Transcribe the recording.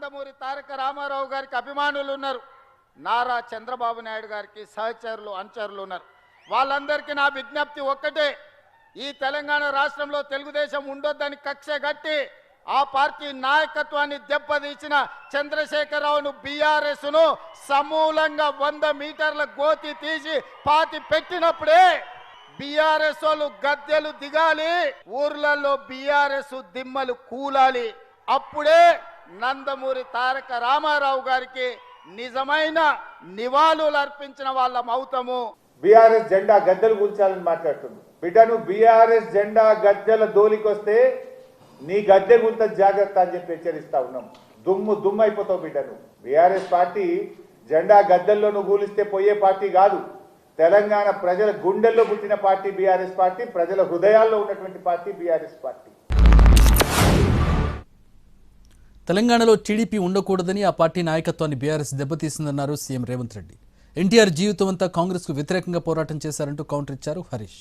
నందమూరి తారక రామారావు గారికి అభిమానులు ఉన్నారు, నారా చంద్రబాబు నాయుడు గారికి సహచరులు అనుచరులు ఉన్నారు. వాళ్ళందరికీ నా విజ్ఞప్తి ఒక్కటే, ఈ తెలంగాణ రాష్ట్రంలో తెలుగుదేశం ఉండొద్దని కక్ష గట్టి ఆ పార్టీ నాయకత్వాన్ని దెబ్బతీసిన చంద్రశేఖరరావును బీఆర్ఎస్ను సమూలంగా 100 మీటర్ల గోతి తీసి పాతి పెట్టినప్పుడే బీఆర్ఎస్ వాళ్ళు గద్దెలు దిగాలి, ఊర్లలో బీఆర్ఎస్ దిమ్మలు కూలాలి. అప్పుడే నందమూరి తారక రామారావు గారికి నిజమైన నివాళులు అర్పించిన వాళ్ళం అవుతాము. బీఆర్ఎస్ జెండా గద్దెలు కూల్చాలని మాట్లాడుతుంది. బిడ్డను బీఆర్ఎస్ జెండా గద్దెల దోలికొస్తే నీ గద్దె గుంత జాగ్రత్త అని చెప్పి హెచ్చరిస్తా ఉన్నాం. దుమ్ము అయిపోతావు బిడ్డను. బీఆర్ఎస్ పార్టీ జెండా గద్దెల్లో నువ్వు కూలిస్తే పోయే పార్టీ కాదు. తెలంగాణ ప్రజల గుండెల్లో పుట్టిన పార్టీ బీఆర్ఎస్ పార్టీ, ప్రజల హృదయాల్లో ఉన్నటువంటి పార్టీ బీఆర్ఎస్ పార్టీ. తెలంగాణలో టీడీపీ ఉండకూడదని ఆ పార్టీ నాయకత్వాన్ని బీఆర్ఎస్ దెబ్బతీసిందన్నారు సీఎం రేవంత్ రెడ్డి. ఎన్టీఆర్ జీవితం అంతా కాంగ్రెస్కు వ్యతిరేకంగా పోరాటం చేశారంటూ కౌంటర్ ఇచ్చారు హరీష్.